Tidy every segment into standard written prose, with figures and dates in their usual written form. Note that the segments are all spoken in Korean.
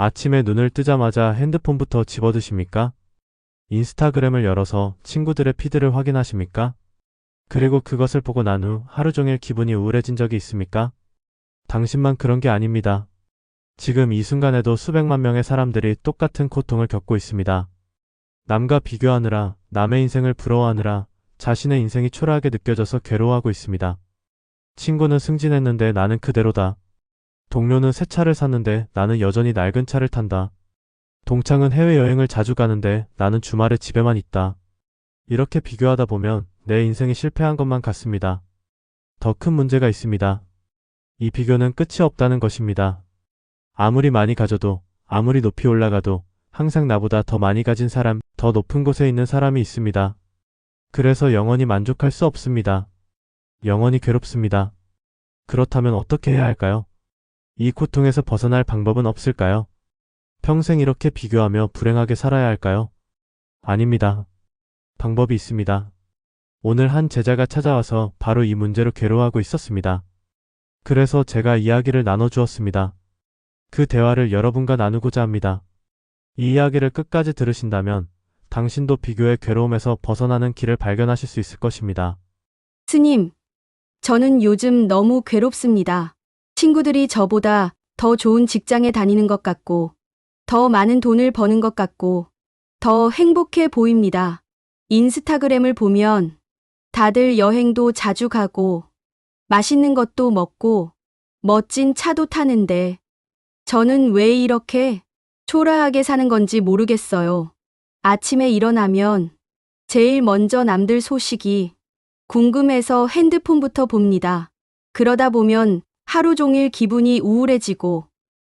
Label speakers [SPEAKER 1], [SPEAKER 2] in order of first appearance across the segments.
[SPEAKER 1] 아침에 눈을 뜨자마자 핸드폰부터 집어드십니까? 인스타그램을 열어서 친구들의 피드를 확인하십니까? 그리고 그것을 보고 난 후 하루 종일 기분이 우울해진 적이 있습니까? 당신만 그런 게 아닙니다. 지금 이 순간에도 수백만 명의 사람들이 똑같은 고통을 겪고 있습니다. 남과 비교하느라, 남의 인생을 부러워하느라 자신의 인생이 초라하게 느껴져서 괴로워하고 있습니다. 친구는 승진했는데 나는 그대로다. 동료는 새 차를 샀는데 나는 여전히 낡은 차를 탄다. 동창은 해외여행을 자주 가는데 나는 주말에 집에만 있다. 이렇게 비교하다 보면 내 인생이 실패한 것만 같습니다. 더 큰 문제가 있습니다. 이 비교는 끝이 없다는 것입니다. 아무리 많이 가져도, 아무리 높이 올라가도 항상 나보다 더 많이 가진 사람, 더 높은 곳에 있는 사람이 있습니다. 그래서 영원히 만족할 수 없습니다. 영원히 괴롭습니다. 그렇다면 어떻게 해야 할까요? 이 고통에서 벗어날 방법은 없을까요? 평생 이렇게 비교하며 불행하게 살아야 할까요? 아닙니다. 방법이 있습니다. 오늘 한 제자가 찾아와서 바로 이 문제로 괴로워하고 있었습니다. 그래서 제가 이야기를 나눠주었습니다. 그 대화를 여러분과 나누고자 합니다. 이 이야기를 끝까지 들으신다면 당신도 비교의 괴로움에서 벗어나는 길을 발견하실 수 있을 것입니다.
[SPEAKER 2] 스님, 저는 요즘 너무 괴롭습니다. 친구들이 저보다 더 좋은 직장에 다니는 것 같고, 더 많은 돈을 버는 것 같고, 더 행복해 보입니다. 인스타그램을 보면 다들 여행도 자주 가고, 맛있는 것도 먹고, 멋진 차도 타는데, 저는 왜 이렇게 초라하게 사는 건지 모르겠어요. 아침에 일어나면 제일 먼저 남들 소식이 궁금해서 핸드폰부터 봅니다. 그러다 보면 하루 종일 기분이 우울해지고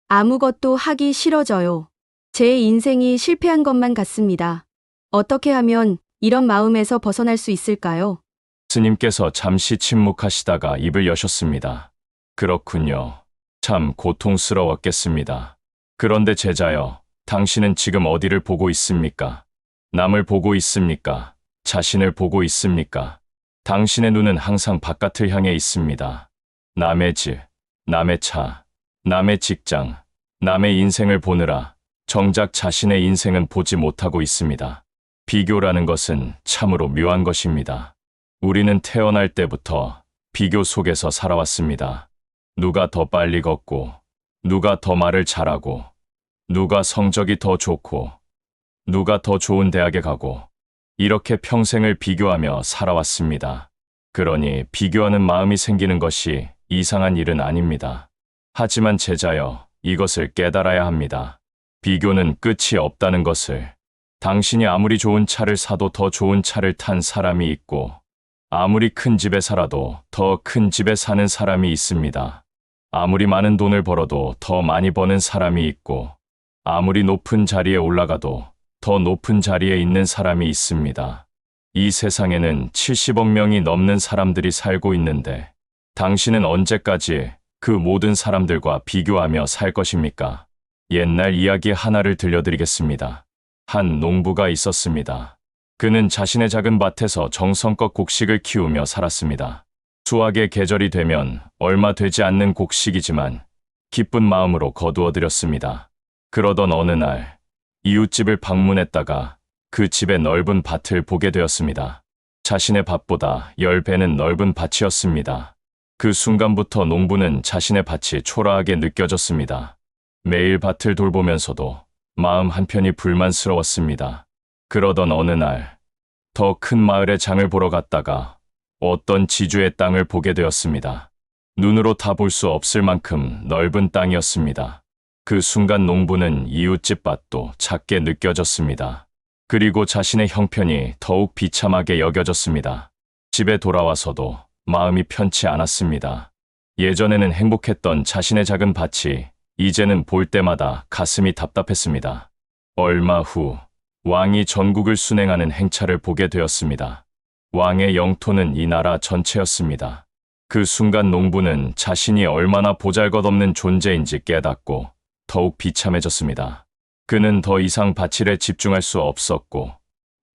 [SPEAKER 2] 아무것도 하기 싫어져요. 제 인생이 실패한 것만 같습니다. 어떻게 하면 이런 마음에서 벗어날 수 있을까요?
[SPEAKER 3] 스님께서 잠시 침묵하시다가 입을 여셨습니다. 그렇군요. 참 고통스러웠겠습니다. 그런데 제자여, 당신은 지금 어디를 보고 있습니까? 남을 보고 있습니까? 자신을 보고 있습니까? 당신의 눈은 항상 바깥을 향해 있습니다. 남의 집, 남의 차, 남의 직장, 남의 인생을 보느라 정작 자신의 인생은 보지 못하고 있습니다. 비교라는 것은 참으로 묘한 것입니다. 우리는 태어날 때부터 비교 속에서 살아왔습니다. 누가 더 빨리 걷고, 누가 더 말을 잘하고, 누가 성적이 더 좋고, 누가 더 좋은 대학에 가고, 이렇게 평생을 비교하며 살아왔습니다. 그러니 비교하는 마음이 생기는 것이 이상한 일은 아닙니다. 하지만 제자여, 이것을 깨달아야 합니다. 비교는 끝이 없다는 것을. 당신이 아무리 좋은 차를 사도 더 좋은 차를 탄 사람이 있고, 아무리 큰 집에 살아도 더 큰 집에 사는 사람이 있습니다. 아무리 많은 돈을 벌어도 더 많이 버는 사람이 있고, 아무리 높은 자리에 올라가도 더 높은 자리에 있는 사람이 있습니다. 이 세상에는 70억 명이 넘는 사람들이 살고 있는데, 당신은 언제까지 그 모든 사람들과 비교하며 살 것입니까? 옛날 이야기 하나를 들려드리겠습니다. 한 농부가 있었습니다. 그는 자신의 작은 밭에서 정성껏 곡식을 키우며 살았습니다. 수확의 계절이 되면 얼마 되지 않는 곡식이지만 기쁜 마음으로 거두어들였습니다. 그러던 어느 날 이웃집을 방문했다가 그 집의 넓은 밭을 보게 되었습니다. 자신의 밭보다 10배는 넓은 밭이었습니다. 그 순간부터 농부는 자신의 밭이 초라하게 느껴졌습니다. 매일 밭을 돌보면서도 마음 한편이 불만스러웠습니다. 그러던 어느 날 더 큰 마을에 장을 보러 갔다가 어떤 지주의 땅을 보게 되었습니다. 눈으로 다 볼 수 없을 만큼 넓은 땅이었습니다. 그 순간 농부는 이웃집 밭도 작게 느껴졌습니다. 그리고 자신의 형편이 더욱 비참하게 여겨졌습니다. 집에 돌아와서도 마음이 편치 않았습니다. 예전에는 행복했던 자신의 작은 밭이 이제는 볼 때마다 가슴이 답답했습니다. 얼마 후 왕이 전국을 순행하는 행차를 보게 되었습니다. 왕의 영토는 이 나라 전체였습니다. 그 순간 농부는 자신이 얼마나 보잘것없는 존재인지 깨닫고 더욱 비참해졌습니다. 그는 더 이상 밭일에 집중할 수 없었고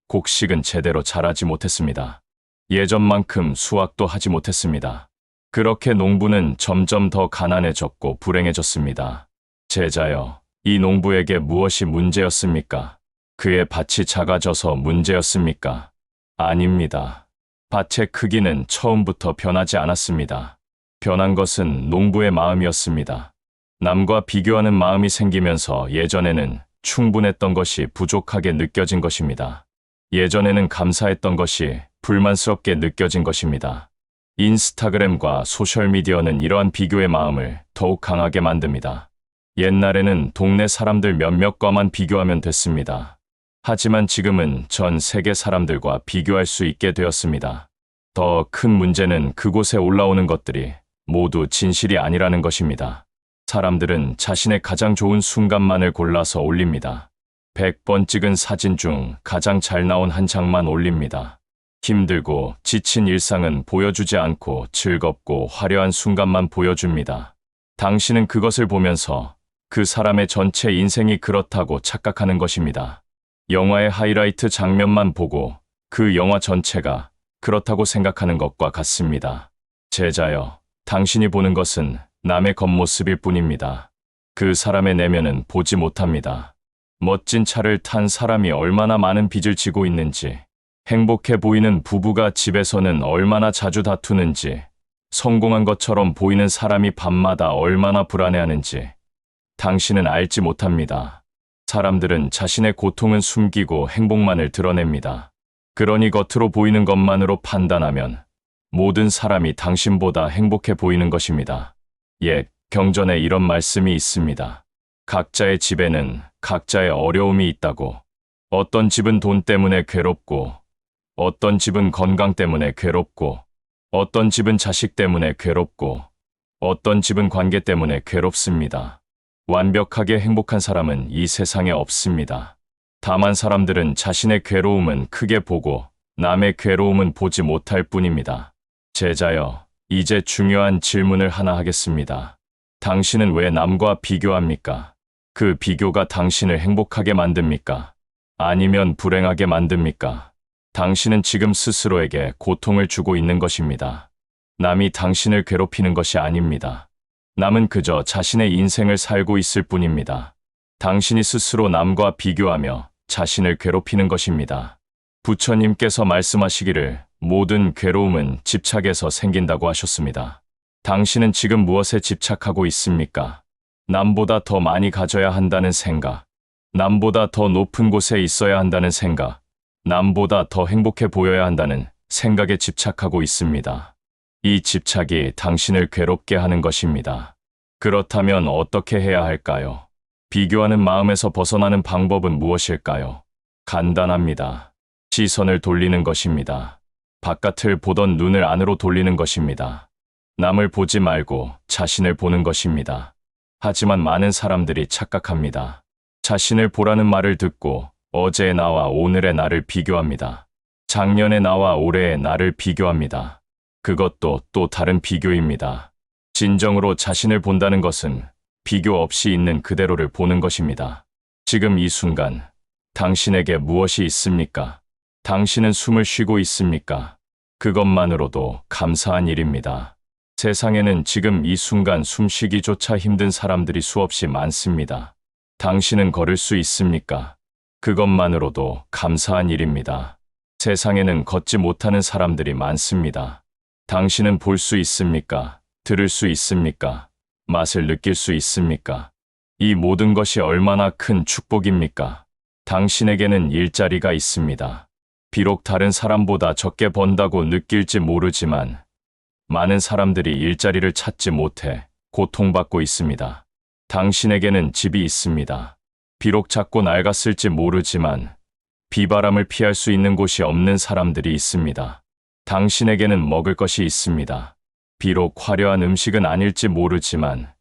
[SPEAKER 3] 곡식은 제대로 자라지 못했습니다. 예전만큼 수확도 하지 못했습니다. 그렇게 농부는 점점 더 가난해졌고 불행해졌습니다. 제자여, 이 농부에게 무엇이 문제였습니까? 그의 밭이 작아져서 문제였습니까? 아닙니다. 밭의 크기는 처음부터 변하지 않았습니다. 변한 것은 농부의 마음이었습니다. 남과 비교하는 마음이 생기면서 예전에는 충분했던 것이 부족하게 느껴진 것입니다. 예전에는 감사했던 것이 불만스럽게 느껴진 것입니다. 인스타그램과 소셜미디어는 이러한 비교의 마음을 더욱 강하게 만듭니다. 옛날에는 동네 사람들 몇몇과만 비교하면 됐습니다. 하지만 지금은 전 세계 사람들과 비교할 수 있게 되었습니다. 더 큰 문제는 그곳에 올라오는 것들이 모두 진실이 아니라는 것입니다. 사람들은 자신의 가장 좋은 순간만을 골라서 올립니다. 100번 찍은 사진 중 가장 잘 나온 한 장만 올립니다. 힘들고 지친 일상은 보여주지 않고 즐겁고 화려한 순간만 보여줍니다. 당신은 그것을 보면서 그 사람의 전체 인생이 그렇다고 착각하는 것입니다. 영화의 하이라이트 장면만 보고 그 영화 전체가 그렇다고 생각하는 것과 같습니다. 제자여, 당신이 보는 것은 남의 겉모습일 뿐입니다. 그 사람의 내면은 보지 못합니다. 멋진 차를 탄 사람이 얼마나 많은 빚을 지고 있는지, 행복해 보이는 부부가 집에서는 얼마나 자주 다투는지, 성공한 것처럼 보이는 사람이 밤마다 얼마나 불안해하는지 당신은 알지 못합니다. 사람들은 자신의 고통은 숨기고 행복만을 드러냅니다. 그러니 겉으로 보이는 것만으로 판단하면 모든 사람이 당신보다 행복해 보이는 것입니다. 옛 경전에 이런 말씀이 있습니다. 각자의 집에는 각자의 어려움이 있다고. 어떤 집은 돈 때문에 괴롭고, 어떤 집은 건강 때문에 괴롭고, 어떤 집은 자식 때문에 괴롭고, 어떤 집은 관계 때문에 괴롭습니다. 완벽하게 행복한 사람은 이 세상에 없습니다. 다만 사람들은 자신의 괴로움은 크게 보고 남의 괴로움은 보지 못할 뿐입니다. 제자여, 이제 중요한 질문을 하나 하겠습니다. 당신은 왜 남과 비교합니까? 그 비교가 당신을 행복하게 만듭니까? 아니면 불행하게 만듭니까? 당신은 지금 스스로에게 고통을 주고 있는 것입니다. 남이 당신을 괴롭히는 것이 아닙니다. 남은 그저 자신의 인생을 살고 있을 뿐입니다. 당신이 스스로 남과 비교하며 자신을 괴롭히는 것입니다. 부처님께서 말씀하시기를 모든 괴로움은 집착에서 생긴다고 하셨습니다. 당신은 지금 무엇에 집착하고 있습니까? 남보다 더 많이 가져야 한다는 생각, 남보다 더 높은 곳에 있어야 한다는 생각, 남보다 더 행복해 보여야 한다는 생각에 집착하고 있습니다. 이 집착이 당신을 괴롭게 하는 것입니다. 그렇다면 어떻게 해야 할까요? 비교하는 마음에서 벗어나는 방법은 무엇일까요? 간단합니다. 시선을 돌리는 것입니다. 바깥을 보던 눈을 안으로 돌리는 것입니다. 남을 보지 말고 자신을 보는 것입니다. 하지만 많은 사람들이 착각합니다. 자신을 보라는 말을 듣고 어제의 나와 오늘의 나를 비교합니다. 작년의 나와 올해의 나를 비교합니다. 그것도 또 다른 비교입니다. 진정으로 자신을 본다는 것은 비교 없이 있는 그대로를 보는 것입니다. 지금 이 순간, 당신에게 무엇이 있습니까? 당신은 숨을 쉬고 있습니까? 그것만으로도 감사한 일입니다. 세상에는 지금 이 순간 숨쉬기조차 힘든 사람들이 수없이 많습니다. 당신은 걸을 수 있습니까? 그것만으로도 감사한 일입니다. 세상에는 걷지 못하는 사람들이 많습니다. 당신은 볼 수 있습니까? 들을 수 있습니까? 맛을 느낄 수 있습니까? 이 모든 것이 얼마나 큰 축복입니까? 당신에게는 일자리가 있습니다. 비록 다른 사람보다 적게 번다고 느낄지 모르지만 많은 사람들이 일자리를 찾지 못해 고통받고 있습니다. 당신에게는 집이 있습니다. 비록 작고 낡았을지 모르지만 비바람을 피할 수 있는 곳이 없는 사람들이 있습니다. 당신에게는 먹을 것이 있습니다. 비록 화려한 음식은 아닐지 모르지만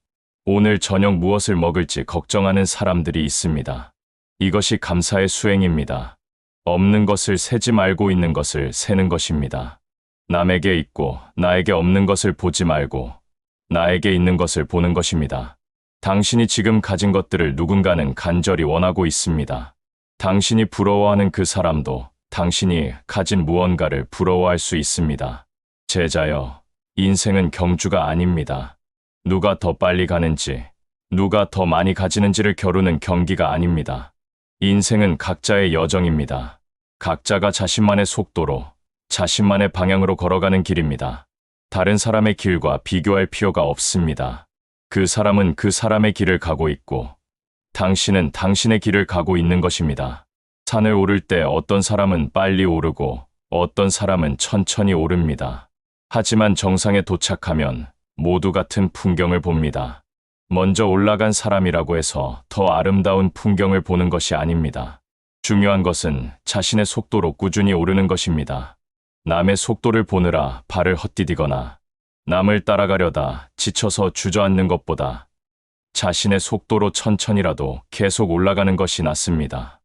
[SPEAKER 3] 오늘 저녁 무엇을 먹을지 걱정하는 사람들이 있습니다. 이것이 감사의 수행입니다. 없는 것을 세지 말고 있는 것을 세는 것입니다. 남에게 있고 나에게 없는 것을 보지 말고 나에게 있는 것을 보는 것입니다. 당신이 지금 가진 것들을 누군가는 간절히 원하고 있습니다. 당신이 부러워하는 그 사람도 당신이 가진 무언가를 부러워할 수 있습니다. 제자여, 인생은 경주가 아닙니다. 누가 더 빨리 가는지, 누가 더 많이 가지는지를 겨루는 경기가 아닙니다. 인생은 각자의 여정입니다. 각자가 자신만의 속도로, 자신만의 방향으로 걸어가는 길입니다. 다른 사람의 길과 비교할 필요가 없습니다. 그 사람은 그 사람의 길을 가고 있고, 당신은 당신의 길을 가고 있는 것입니다. 산을 오를 때 어떤 사람은 빨리 오르고, 어떤 사람은 천천히 오릅니다. 하지만 정상에 도착하면 모두 같은 풍경을 봅니다. 먼저 올라간 사람이라고 해서 더 아름다운 풍경을 보는 것이 아닙니다. 중요한 것은 자신의 속도로 꾸준히 오르는 것입니다. 남의 속도를 보느라 발을 헛디디거나 남을 따라가려다 지쳐서 주저앉는 것보다 자신의 속도로 천천히라도 계속 올라가는 것이 낫습니다.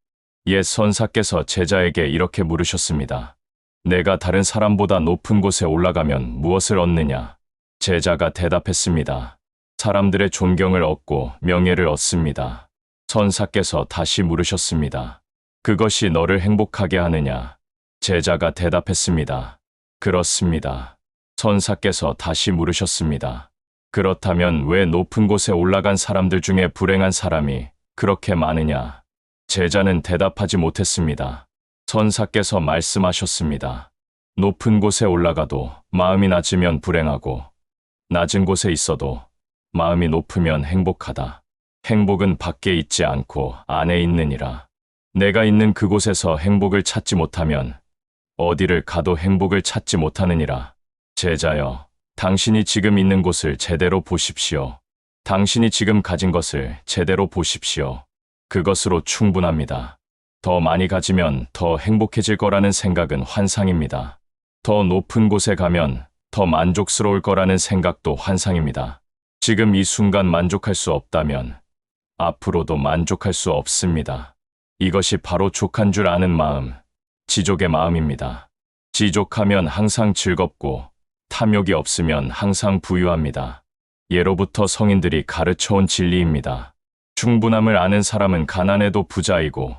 [SPEAKER 3] 옛 선사께서 제자에게 이렇게 물으셨습니다. 내가 다른 사람보다 높은 곳에 올라가면 무엇을 얻느냐? 제자가 대답했습니다. 사람들의 존경을 얻고 명예를 얻습니다. 선사께서 다시 물으셨습니다. 그것이 너를 행복하게 하느냐? 제자가 대답했습니다. 그렇습니다. 선사께서 다시 물으셨습니다. 그렇다면 왜 높은 곳에 올라간 사람들 중에 불행한 사람이 그렇게 많으냐? 제자는 대답하지 못했습니다. 선사께서 말씀하셨습니다. 높은 곳에 올라가도 마음이 낮으면 불행하고, 낮은 곳에 있어도 마음이 높으면 행복하다. 행복은 밖에 있지 않고 안에 있느니라. 내가 있는 그곳에서 행복을 찾지 못하면 어디를 가도 행복을 찾지 못하느니라. 제자여, 당신이 지금 있는 곳을 제대로 보십시오. 당신이 지금 가진 것을 제대로 보십시오. 그것으로 충분합니다. 더 많이 가지면 더 행복해질 거라는 생각은 환상입니다. 더 높은 곳에 가면 더 만족스러울 거라는 생각도 환상입니다. 지금 이 순간 만족할 수 없다면 앞으로도 만족할 수 없습니다. 이것이 바로 족한 줄 아는 마음, 지족의 마음입니다. 지족하면 항상 즐겁고 탐욕이 없으면 항상 부유합니다. 예로부터 성인들이 가르쳐온 진리입니다. 충분함을 아는 사람은 가난해도 부자이고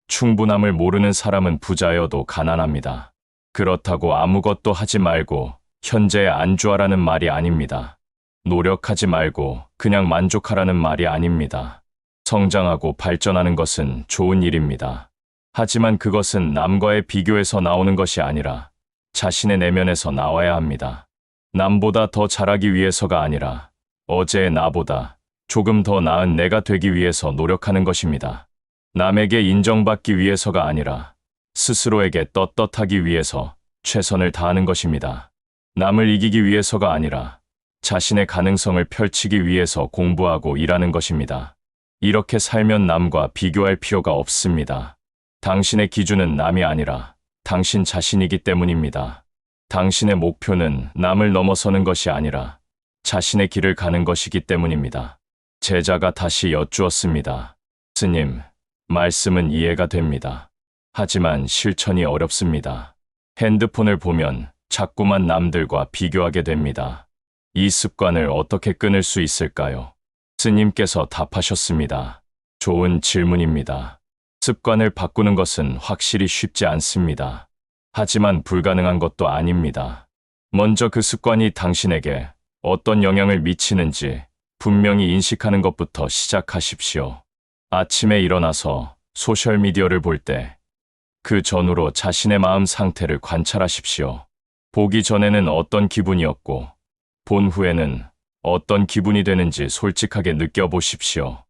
[SPEAKER 3] 충분함을 모르는 사람은 부자여도 가난합니다. 그렇다고 아무것도 하지 말고 현재에 안주하라는 말이 아닙니다. 노력하지 말고 그냥 만족하라는 말이 아닙니다. 성장하고 발전하는 것은 좋은 일입니다. 하지만 그것은 남과의 비교에서 나오는 것이 아니라 자신의 내면에서 나와야 합니다. 남보다 더 잘하기 위해서가 아니라 어제의 나보다 조금 더 나은 내가 되기 위해서 노력하는 것입니다. 남에게 인정받기 위해서가 아니라 스스로에게 떳떳하기 위해서 최선을 다하는 것입니다. 남을 이기기 위해서가 아니라 자신의 가능성을 펼치기 위해서 공부하고 일하는 것입니다. 이렇게 살면 남과 비교할 필요가 없습니다. 당신의 기준은 남이 아니라 당신 자신이기 때문입니다. 당신의 목표는 남을 넘어서는 것이 아니라 자신의 길을 가는 것이기 때문입니다. 제자가 다시 여쭈었습니다. 스님, 말씀은 이해가 됩니다. 하지만 실천이 어렵습니다. 핸드폰을 보면 자꾸만 남들과 비교하게 됩니다. 이 습관을 어떻게 끊을 수 있을까요? 스님께서 답하셨습니다. 좋은 질문입니다. 습관을 바꾸는 것은 확실히 쉽지 않습니다. 하지만 불가능한 것도 아닙니다. 먼저 그 습관이 당신에게 어떤 영향을 미치는지 분명히 인식하는 것부터 시작하십시오. 아침에 일어나서 소셜미디어를 볼 때 그 전후로 자신의 마음 상태를 관찰하십시오. 보기 전에는 어떤 기분이었고 본 후에는 어떤 기분이 되는지 솔직하게 느껴보십시오.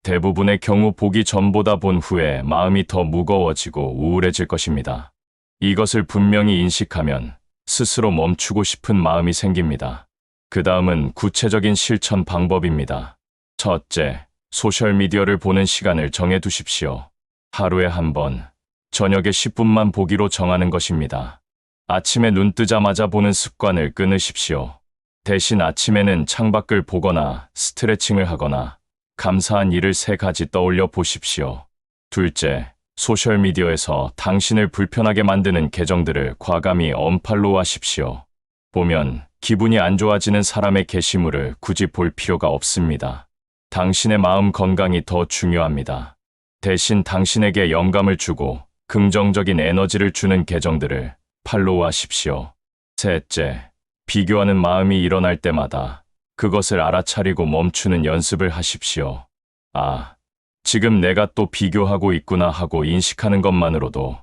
[SPEAKER 3] 대부분의 경우 보기 전보다 본 후에 마음이 더 무거워지고 우울해질 것입니다. 이것을 분명히 인식하면 스스로 멈추고 싶은 마음이 생깁니다. 그 다음은 구체적인 실천 방법입니다. 첫째, 소셜미디어를 보는 시간을 정해두십시오. 하루에 한 번, 저녁에 10분만 보기로 정하는 것입니다. 아침에 눈 뜨자마자 보는 습관을 끊으십시오. 대신 아침에는 창밖을 보거나 스트레칭을 하거나 감사한 일을 3가지 떠올려 보십시오. 둘째, 소셜미디어에서 당신을 불편하게 만드는 계정들을 과감히 언팔로우 하십시오. 보면 기분이 안 좋아지는 사람의 게시물을 굳이 볼 필요가 없습니다. 당신의 마음 건강이 더 중요합니다. 대신 당신에게 영감을 주고 긍정적인 에너지를 주는 계정들을 팔로우하십시오. 셋째, 비교하는 마음이 일어날 때마다 그것을 알아차리고 멈추는 연습을 하십시오. 아, 지금 내가 또 비교하고 있구나 하고 인식하는 것만으로도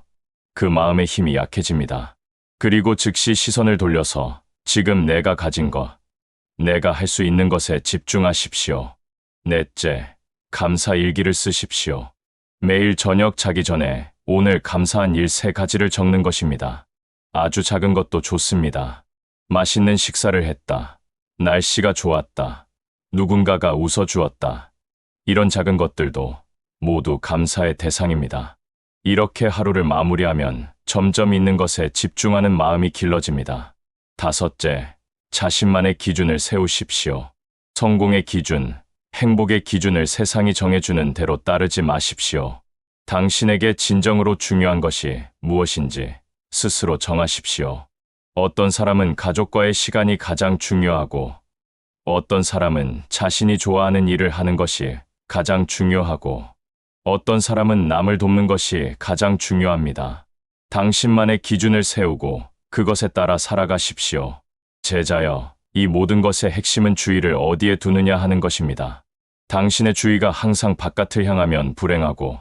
[SPEAKER 3] 그 마음의 힘이 약해집니다. 그리고 즉시 시선을 돌려서 지금 내가 가진 것, 내가 할 수 있는 것에 집중하십시오. 넷째, 감사 일기를 쓰십시오. 매일 저녁 자기 전에 오늘 감사한 일 3가지를 적는 것입니다. 아주 작은 것도 좋습니다. 맛있는 식사를 했다. 날씨가 좋았다. 누군가가 웃어주었다. 이런 작은 것들도 모두 감사의 대상입니다. 이렇게 하루를 마무리하면 점점 있는 것에 집중하는 마음이 길러집니다. 다섯째, 자신만의 기준을 세우십시오. 성공의 기준, 행복의 기준을 세상이 정해주는 대로 따르지 마십시오. 당신에게 진정으로 중요한 것이 무엇인지 스스로 정하십시오. 어떤 사람은 가족과의 시간이 가장 중요하고, 어떤 사람은 자신이 좋아하는 일을 하는 것이 가장 중요하고, 어떤 사람은 남을 돕는 것이 가장 중요합니다. 당신만의 기준을 세우고 그것에 따라 살아가십시오. 제자여, 이 모든 것의 핵심은 주의를 어디에 두느냐 하는 것입니다. 당신의 주의가 항상 바깥을 향하면 불행하고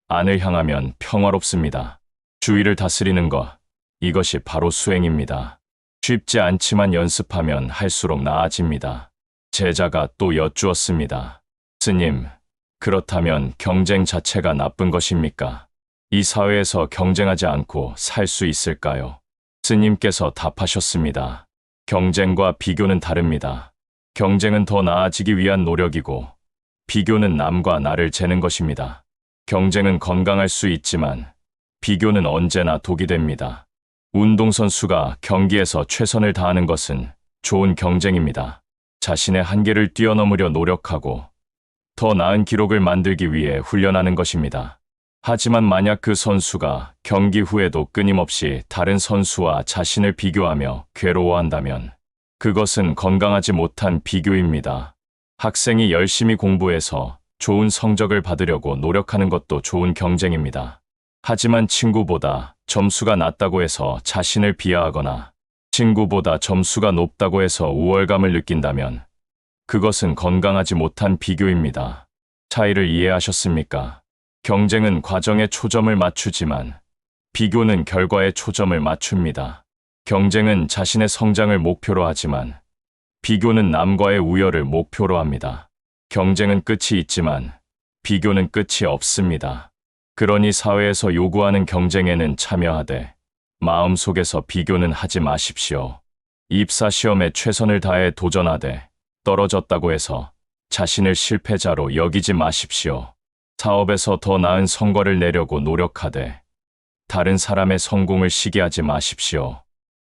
[SPEAKER 3] 안을 향하면 평화롭습니다. 주의를 다스리는 것, 이것이 바로 수행입니다. 쉽지 않지만 연습하면 할수록 나아집니다. 제자가 또 여쭈었습니다. 스님, 그렇다면 경쟁 자체가 나쁜 것입니까? 이 사회에서 경쟁하지 않고 살 수 있을까요? 스님께서 답하셨습니다. 경쟁과 비교는 다릅니다. 경쟁은 더 나아지기 위한 노력이고, 비교는 남과 나를 재는 것입니다. 경쟁은 건강할 수 있지만, 비교는 언제나 독이 됩니다. 운동선수가 경기에서 최선을 다하는 것은 좋은 경쟁입니다. 자신의 한계를 뛰어넘으려 노력하고, 더 나은 기록을 만들기 위해 훈련하는 것입니다. 하지만 만약 그 선수가 경기 후에도 끊임없이 다른 선수와 자신을 비교하며 괴로워한다면 그것은 건강하지 못한 비교입니다. 학생이 열심히 공부해서 좋은 성적을 받으려고 노력하는 것도 좋은 경쟁입니다. 하지만 친구보다 점수가 낮다고 해서 자신을 비하하거나 친구보다 점수가 높다고 해서 우월감을 느낀다면 그것은 건강하지 못한 비교입니다. 차이를 이해하셨습니까? 경쟁은 과정에 초점을 맞추지만 비교는 결과에 초점을 맞춥니다. 경쟁은 자신의 성장을 목표로 하지만 비교는 남과의 우열을 목표로 합니다. 경쟁은 끝이 있지만 비교는 끝이 없습니다. 그러니 사회에서 요구하는 경쟁에는 참여하되 마음속에서 비교는 하지 마십시오. 입사 시험에 최선을 다해 도전하되 떨어졌다고 해서 자신을 실패자로 여기지 마십시오. 사업에서 더 나은 성과를 내려고 노력하되 다른 사람의 성공을 시기하지 마십시오.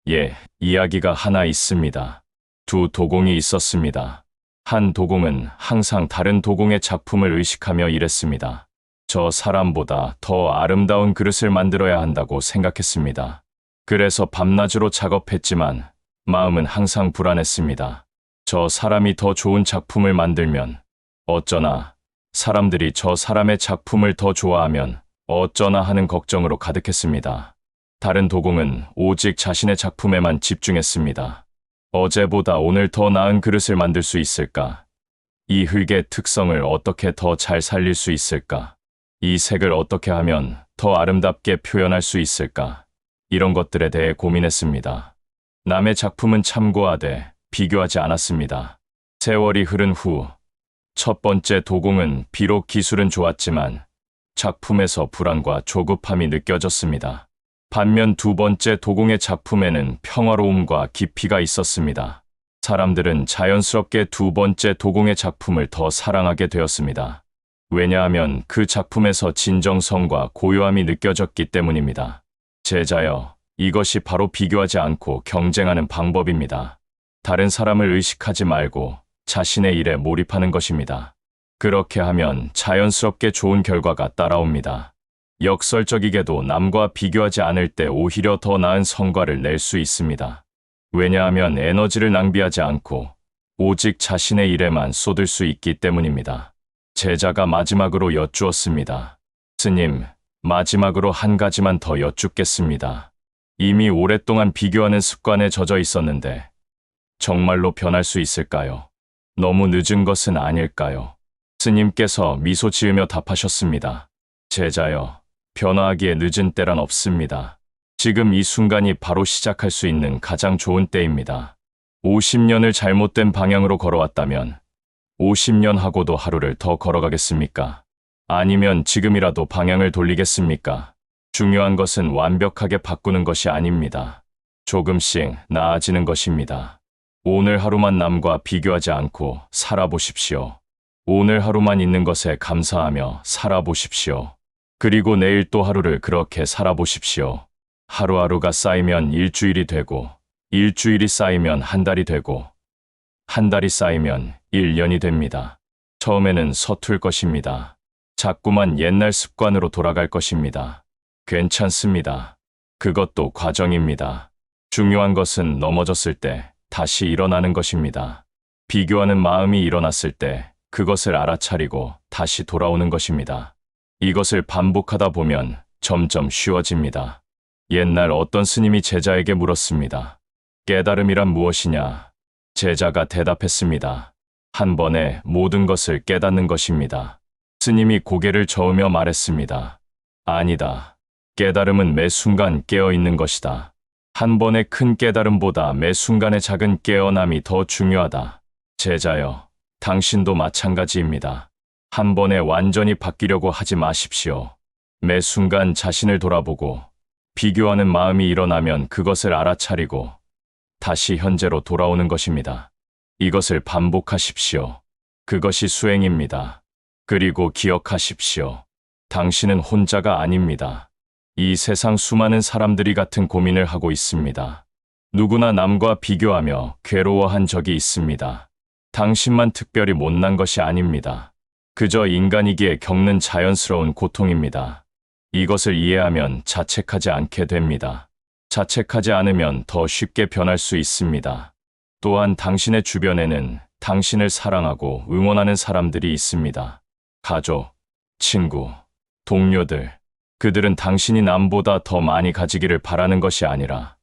[SPEAKER 3] 예, 이야기가 하나 있습니다. 2 도공이 있었습니다. 한 도공은 항상 다른 도공의 작품을 의식하며 일했습니다. 저 사람보다 더 아름다운 그릇을 만들어야 한다고 생각했습니다. 그래서 밤낮으로 작업했지만 마음은 항상 불안했습니다. 저 사람이 더 좋은 작품을 만들면 어쩌나, 사람들이 저 사람의 작품을 더 좋아하면 어쩌나 하는 걱정으로 가득했습니다. 다른 도공은 오직 자신의 작품에만 집중했습니다. 어제보다 오늘 더 나은 그릇을 만들 수 있을까? 이 흙의 특성을 어떻게 더 잘 살릴 수 있을까? 이 색을 어떻게 하면 더 아름답게 표현할 수 있을까? 이런 것들에 대해 고민했습니다. 남의 작품은 참고하되 비교하지 않았습니다. 세월이 흐른 후 첫 번째 도공은 비록 기술은 좋았지만 작품에서 불안과 조급함이 느껴졌습니다. 반면 2 번째 도공의 작품에는 평화로움과 깊이가 있었습니다. 사람들은 자연스럽게 2 번째 도공의 작품을 더 사랑하게 되었습니다. 왜냐하면 그 작품에서 진정성과 고요함이 느껴졌기 때문입니다. 제자여, 이것이 바로 비교하지 않고 경쟁하는 방법입니다. 다른 사람을 의식하지 말고 자신의 일에 몰입하는 것입니다. 그렇게 하면 자연스럽게 좋은 결과가 따라옵니다. 역설적이게도 남과 비교하지 않을 때 오히려 더 나은 성과를 낼 수 있습니다. 왜냐하면 에너지를 낭비하지 않고 오직 자신의 일에만 쏟을 수 있기 때문입니다. 제자가 마지막으로 여쭈었습니다. 스님, 마지막으로 한 가지만 더 여쭙겠습니다. 이미 오랫동안 비교하는 습관에 젖어 있었는데 정말로 변할 수 있을까요? 너무 늦은 것은 아닐까요? 스님께서 미소 지으며 답하셨습니다. 제자여, 변화하기에 늦은 때란 없습니다. 지금 이 순간이 바로 시작할 수 있는 가장 좋은 때입니다. 50년을 잘못된 방향으로 걸어왔다면 50년 하고도 하루를 더 걸어가겠습니까? 아니면 지금이라도 방향을 돌리겠습니까? 중요한 것은 완벽하게 바꾸는 것이 아닙니다. 조금씩 나아지는 것입니다. 오늘 하루만 남과 비교하지 않고 살아보십시오. 오늘 하루만 있는 것에 감사하며 살아보십시오. 그리고 내일 또 하루를 그렇게 살아보십시오. 하루하루가 쌓이면 일주일이 되고, 일주일이 쌓이면 한 달이 되고, 한 달이 쌓이면 1년이 됩니다. 처음에는 서툴 것입니다. 자꾸만 옛날 습관으로 돌아갈 것입니다. 괜찮습니다. 그것도 과정입니다. 중요한 것은 넘어졌을 때 다시 일어나는 것입니다. 비교하는 마음이 일어났을 때 그것을 알아차리고 다시 돌아오는 것입니다. 이것을 반복하다 보면 점점 쉬워집니다. 옛날 어떤 스님이 제자에게 물었습니다. 깨달음이란 무엇이냐? 제자가 대답했습니다. 한 번에 모든 것을 깨닫는 것입니다. 스님이 고개를 저으며 말했습니다. 아니다. 깨달음은 매 순간 깨어 있는 것이다. 한 번의 큰 깨달음보다 매 순간의 작은 깨어남이 더 중요하다. 제자여, 당신도 마찬가지입니다. 한 번에 완전히 바뀌려고 하지 마십시오. 매 순간 자신을 돌아보고 비교하는 마음이 일어나면 그것을 알아차리고 다시 현재로 돌아오는 것입니다. 이것을 반복하십시오. 그것이 수행입니다. 그리고 기억하십시오. 당신은 혼자가 아닙니다. 이 세상 수많은 사람들이 같은 고민을 하고 있습니다. 누구나 남과 비교하며 괴로워한 적이 있습니다. 당신만 특별히 못난 것이 아닙니다. 그저 인간이기에 겪는 자연스러운 고통입니다. 이것을 이해하면 자책하지 않게 됩니다. 자책하지 않으면 더 쉽게 변할 수 있습니다. 또한 당신의 주변에는 당신을 사랑하고 응원하는 사람들이 있습니다. 가족, 친구, 동료들, 그들은 당신이 남보다 더 많이 가지기를 바라는 것이 아니라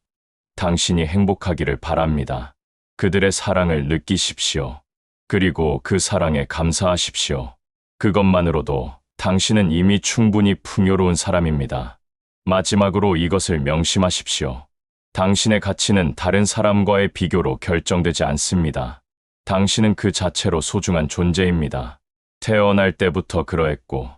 [SPEAKER 3] 당신이 행복하기를 바랍니다. 그들의 사랑을 느끼십시오. 그리고 그 사랑에 감사하십시오. 그것만으로도 당신은 이미 충분히 풍요로운 사람입니다. 마지막으로 이것을 명심하십시오. 당신의 가치는 다른 사람과의 비교로 결정되지 않습니다. 당신은 그 자체로 소중한 존재입니다. 태어날 때부터 그러했고,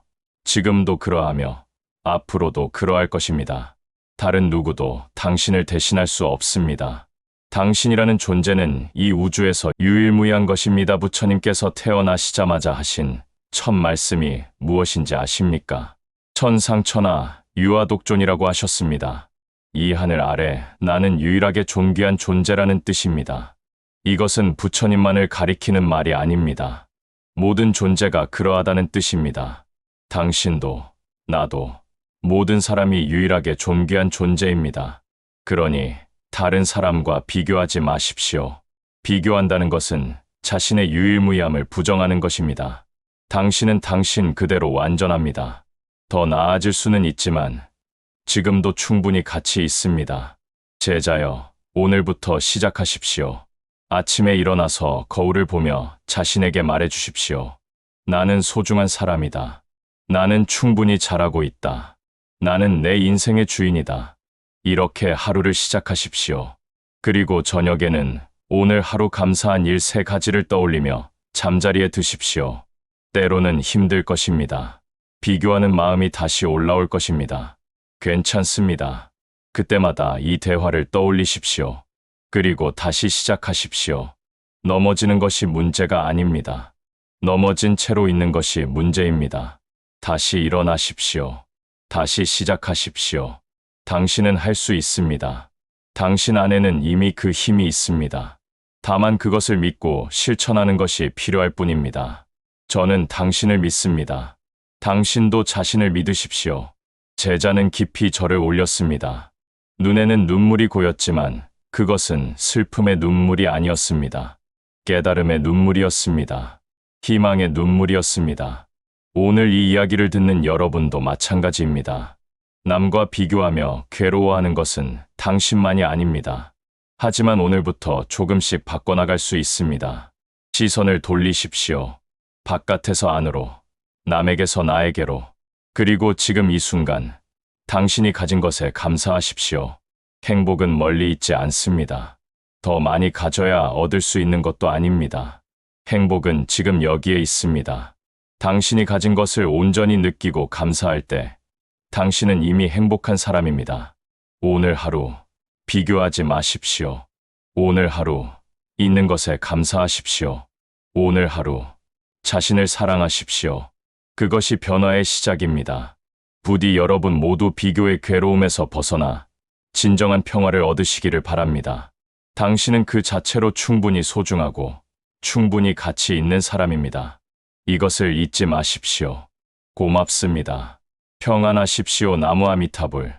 [SPEAKER 3] 지금도 그러하며, 앞으로도 그러할 것입니다. 다른 누구도 당신을 대신할 수 없습니다. 당신이라는 존재는 이 우주에서 유일무이한 것입니다. 부처님께서 태어나시자마자 하신 첫 말씀이 무엇인지 아십니까? 천상천하 유아독존이라고 하셨습니다. 이 하늘 아래 나는 유일하게 존귀한 존재라는 뜻입니다. 이것은 부처님만을 가리키는 말이 아닙니다. 모든 존재가 그러하다는 뜻입니다. 당신도, 나도, 모든 사람이 유일하게 존귀한 존재입니다. 그러니 다른 사람과 비교하지 마십시오. 비교한다는 것은 자신의 유일무이함을 부정하는 것입니다. 당신은 당신 그대로 완전합니다. 더 나아질 수는 있지만 지금도 충분히 가치 있습니다. 제자여, 오늘부터 시작하십시오. 아침에 일어나서 거울을 보며 자신에게 말해 주십시오. 나는 소중한 사람이다. 나는 충분히 잘하고 있다. 나는 내 인생의 주인이다. 이렇게 하루를 시작하십시오. 그리고 저녁에는 오늘 하루 감사한 일 3가지를 떠올리며 잠자리에 드십시오. 때로는 힘들 것입니다. 비교하는 마음이 다시 올라올 것입니다. 괜찮습니다. 그때마다 이 대화를 떠올리십시오. 그리고 다시 시작하십시오. 넘어지는 것이 문제가 아닙니다. 넘어진 채로 있는 것이 문제입니다. 다시 일어나십시오. 다시 시작하십시오. 당신은 할 수 있습니다. 당신 안에는 이미 그 힘이 있습니다. 다만 그것을 믿고 실천하는 것이 필요할 뿐입니다. 저는 당신을 믿습니다. 당신도 자신을 믿으십시오. 제자는 깊이 절을 올렸습니다. 눈에는 눈물이 고였지만 그것은 슬픔의 눈물이 아니었습니다. 깨달음의 눈물이었습니다. 희망의 눈물이었습니다. 오늘 이 이야기를 듣는 여러분도 마찬가지입니다. 남과 비교하며 괴로워하는 것은 당신만이 아닙니다. 하지만 오늘부터 조금씩 바꿔나갈 수 있습니다. 시선을 돌리십시오. 바깥에서 안으로, 남에게서 나에게로. 그리고 지금 이 순간, 당신이 가진 것에 감사하십시오. 행복은 멀리 있지 않습니다. 더 많이 가져야 얻을 수 있는 것도 아닙니다. 행복은 지금 여기에 있습니다. 당신이 가진 것을 온전히 느끼고 감사할 때, 당신은 이미 행복한 사람입니다. 오늘 하루, 비교하지 마십시오. 오늘 하루, 있는 것에 감사하십시오. 오늘 하루, 자신을 사랑하십시오. 그것이 변화의 시작입니다. 부디 여러분 모두 비교의 괴로움에서 벗어나 진정한 평화를 얻으시기를 바랍니다. 당신은 그 자체로 충분히 소중하고 충분히 가치 있는 사람입니다. 이것을 잊지 마십시오. 고맙습니다. 평안하십시오. 나무 아미타불.